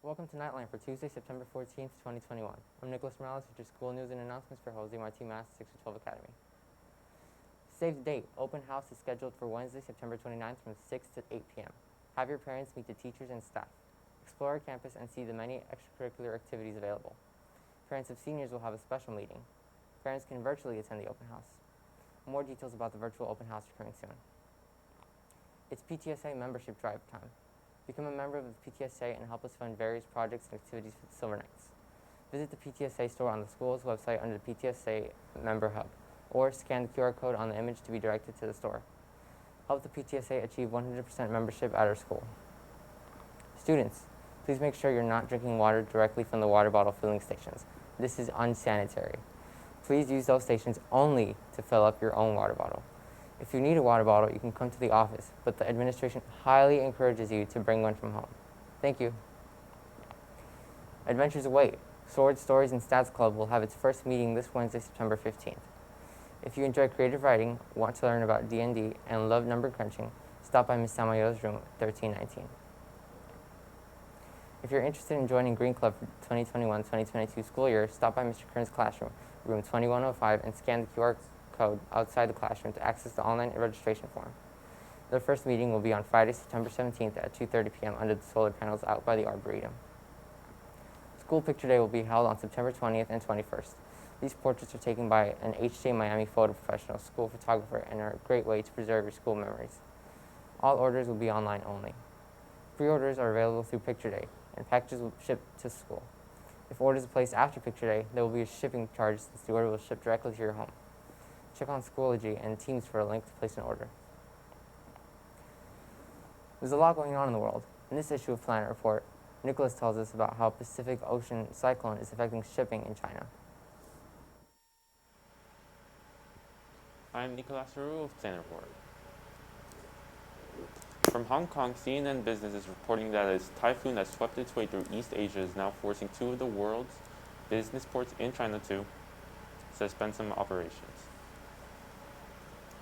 Welcome to Knightline for Tuesday, September 14th, 2021. I'm Nicholas Morales with your school news and announcements for Jose Marti MAST 6-12 Academy. Save the date. Open house is scheduled for Wednesday, September 29th from 6 to 8 p.m. Have your parents meet the teachers and staff. Explore our campus and see the many extracurricular activities available. Parents of seniors will have a special meeting. Parents can virtually attend the open house. More details about the virtual open house are coming soon. It's PTSA membership drive time. Become a member of the PTSA and help us fund various projects and activities for the Silver Knights. Visit the PTSA store on the school's website under the PTSA Member Hub, or scan the QR code on the image to be directed to the store. Help the PTSA achieve 100% membership at our school. Students, please make sure you're not drinking water directly from the water bottle filling stations. This is unsanitary. Please use those stations only to fill up your own water bottle. If you need a water bottle, you can come to the office, but the administration highly encourages you to bring one from home. Thank you. Adventures await. Swords, Stories, and Stats Club will have its first meeting this Wednesday, September 15th. If you enjoy creative writing, want to learn about D&D, and love number crunching, stop by Ms. Samayo's room 1319. If you're interested in joining Green Club for 2021-2022 school year, stop by Mr. Kern's classroom, room 2105, and scan the QR code outside the classroom to access the online registration form. The first meeting will be on Friday, September 17th at 2:30 p.m. under the solar panels out by the Arboretum. School Picture Day will be held on September 20th and 21st. These portraits are taken by an HJ Miami photo professional school photographer and are a great way to preserve your school memories. All orders will be online only. Pre-orders are available through Picture Day, and packages will ship to school. If orders are placed after Picture Day, there will be a shipping charge since the order will ship directly to your home. Check on Schoology and Teams for a link to place an order. There's a lot going on in the world. In this issue of Planet Report, Nicholas tells us about how Pacific Ocean cyclone is affecting shipping in China. I'm Nicolas Leroux of Planet Report. From Hong Kong, CNN Business is reporting that a typhoon that swept its way through East Asia is now forcing two of the world's business ports in China to suspend some operations.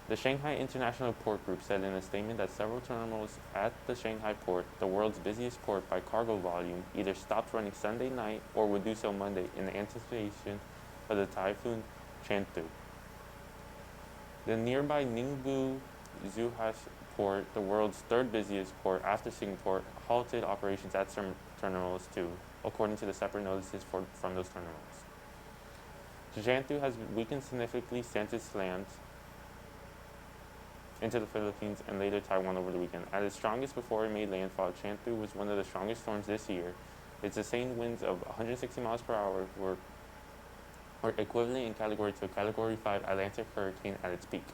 The Shanghai International Port Group said in a statement that several terminals at the Shanghai port, the world's busiest port by cargo volume, either stopped running Sunday night or would do so Monday in anticipation of the typhoon Chantu. The nearby Ningbo Zhuhai port, the world's third busiest port after Singapore, halted operations at some terminals too, according to the separate notices from those terminals. Chantu has weakened significantly since its lands into the Philippines and later Taiwan over the weekend. At its strongest before it made landfall, Chantu was one of the strongest storms this year. Its sustained winds of 160 miles per hour were equivalent in category to a Category 5 Atlantic hurricane at its peak.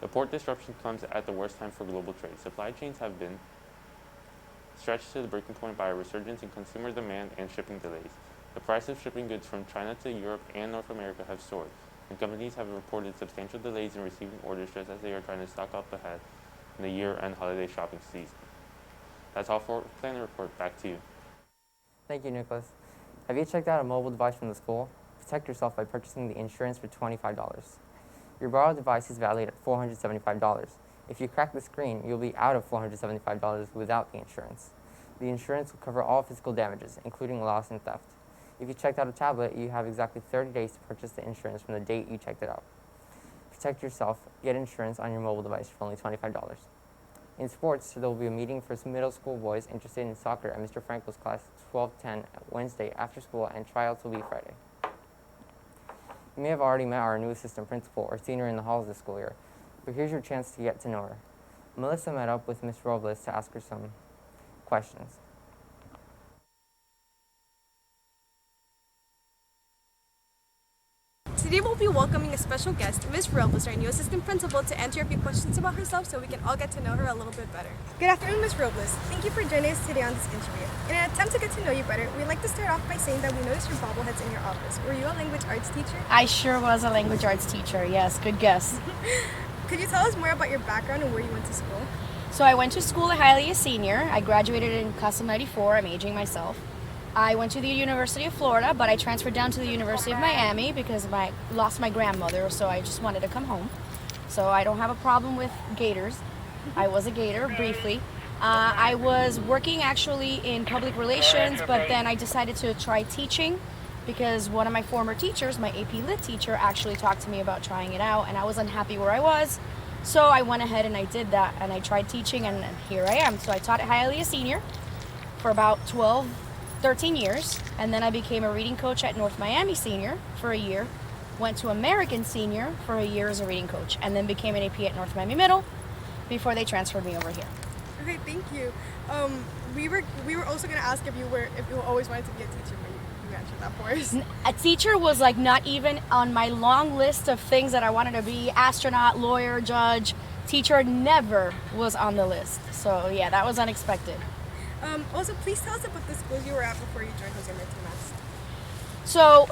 The port disruption comes at the worst time for global trade. Supply chains have been stretched to the breaking point by a resurgence in consumer demand and shipping delays. The price of shipping goods from China to Europe and North America have soared, and companies have reported substantial delays in receiving orders just as they are trying to stock up ahead in the year-end holiday shopping season. That's all for Planet Report. Back to you. Thank you, Nicholas. Have you checked out a mobile device from the school? Protect yourself by purchasing the insurance for $25. Your borrowed device is valued at $475. If you crack the screen, you'll be out of $475 without the insurance. The insurance will cover all physical damages, including loss and theft. If you checked out a tablet, you have exactly 30 days to purchase the insurance from the date you checked it out. Protect yourself. Get insurance on your mobile device for only $25. In sports, there will be a meeting for middle school boys interested in soccer at Mr. Franco's class 1210 Wednesday after school, and tryouts will be Friday. You may have already met our new assistant principal or seen her in the halls this school year, but here's your chance to get to know her. Melissa met up with Ms. Robles to ask her some questions. Today we'll be welcoming a special guest, Ms. Robles, our new assistant principal, to answer a few questions about herself so we can all get to know her a little bit better. Good afternoon, Ms. Robles. Thank you for joining us today on this interview. In an attempt to get to know you better, we'd like to start off by saying that we noticed your bobbleheads in your office. Were you a language arts teacher? I sure was a language arts teacher, yes, good guess. Could you tell us more about your background and where you went to school? So I went to school at Hialeah Senior. I graduated in class of 94. I'm aging myself. I went to the University of Florida, but I transferred down to the University of Miami because I lost my grandmother, so I just wanted to come home. So I don't have a problem with gators. I was a gator briefly. I was working actually in public relations, but then I decided to try teaching because one of my former teachers, my AP Lit teacher, actually talked to me about trying it out, and I was unhappy where I was. So I went ahead and I did that, and I tried teaching, and here I am. So I taught at Hialeah Senior for about 12, 13 years, and then I became a reading coach at North Miami Senior for a year, went to American Senior for a year as a reading coach, and then became an AP at North Miami Middle before they transferred me over here. Okay, thank you. We were also gonna ask if you always wanted to be a teacher, but you answered that for us. A teacher was like not even on my long list of things that I wanted to be. Astronaut, lawyer, judge. Teacher never was on the list. So yeah, that was unexpected. Also, please tell us about the schools you were at before you joined Jose Marti MAST. So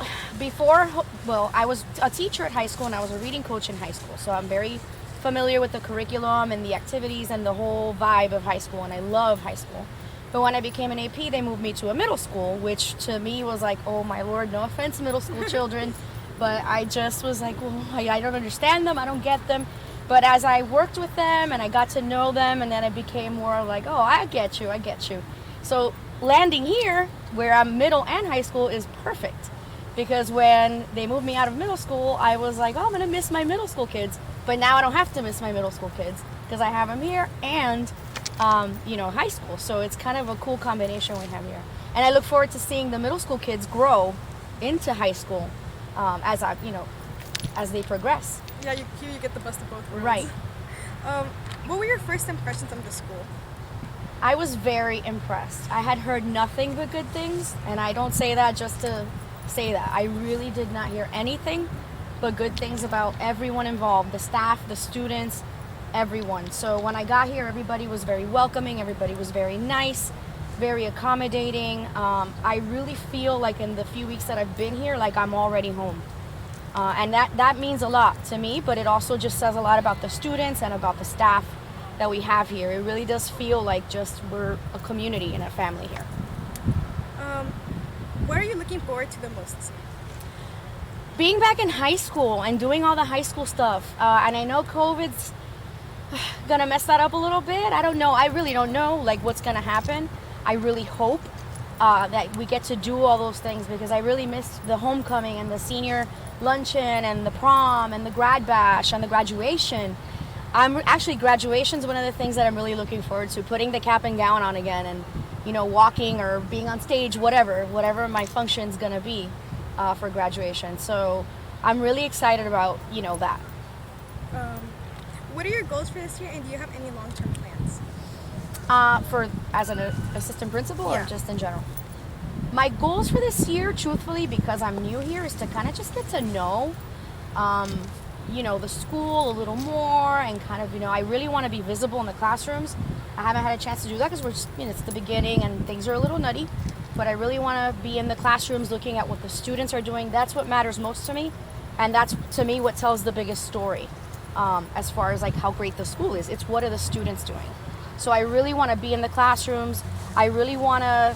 I was a teacher at high school and I was a reading coach in high school. So I'm very familiar with the curriculum and the activities and the whole vibe of high school, and I love high school. But when I became an AP, they moved me to a middle school, which to me was like, oh my Lord, no offense, middle school children, but I just was like, well, I don't understand them, I don't get them. But as I worked with them and I got to know them, and then it became more like, oh, I get you. So landing here, where I'm middle and high school, is perfect. Because when they moved me out of middle school, I was like, oh, I'm going to miss my middle school kids. But now I don't have to miss my middle school kids because I have them here and, high school. So it's kind of a cool combination we have here. And I look forward to seeing the middle school kids grow into high school as they progress. Yeah, you get the best of both worlds. Right. What were your first impressions of the school? I was very impressed. I had heard nothing but good things, and I don't say that just to say that. I really did not hear anything but good things about everyone involved, the staff, the students, everyone. So when I got here, everybody was very welcoming, everybody was very nice, very accommodating. I really feel like in the few weeks that I've been here, like I'm already home. And that means a lot to me, but it also just says a lot about the students and about the staff that we have here. It really does feel like just we're a community and a family here. What are you looking forward to the most? Being back in high school and doing all the high school stuff. And I know COVID's gonna mess that up a little bit. I don't know. I really don't know like what's gonna happen. I really hope that we get to do all those things because I really missed the homecoming and the senior luncheon and the prom and the grad bash and the graduation. Graduation's one of the things that I'm really looking forward to, putting the cap and gown on again and, walking or being on stage, whatever my function's gonna be for graduation. So I'm really excited about, that. What are your goals for this year, and do you have any long-term plans? As an assistant principal Yeah. or just in general? My goals for this year, truthfully, because I'm new here, is to kind of just get to know, the school a little more and kind of, I really want to be visible in the classrooms. I haven't had a chance to do that because we're just, it's the beginning and things are a little nutty, but I really want to be in the classrooms looking at what the students are doing. That's what matters most to me, and that's, to me, what tells the biggest story as far as, like, how great the school is. It's what are the students doing. So I really want to be in the classrooms. I really want to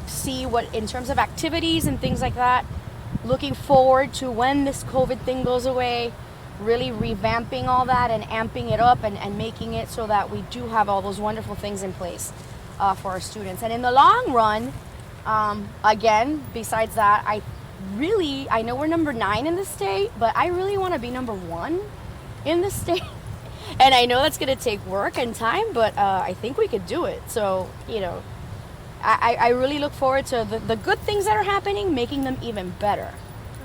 see what, in terms of activities and things like that, looking forward to when this COVID thing goes away, really revamping all that and amping it up and making it so that we do have all those wonderful things in place for our students. And in the long run, again, besides that, I know we're number 9 in the state, but I really want to be number 1 in the state. And I know that's going to take work and time, but I think we could do it. So, I really look forward to the good things that are happening, making them even better.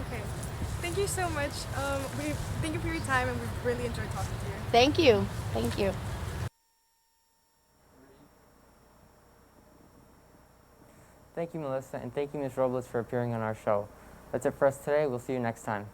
Okay. Thank you so much. Thank you for your time, and we've really enjoyed talking to you. Thank you. Thank you. Thank you, Melissa, and thank you, Ms. Robles, for appearing on our show. That's it for us today. We'll see you next time.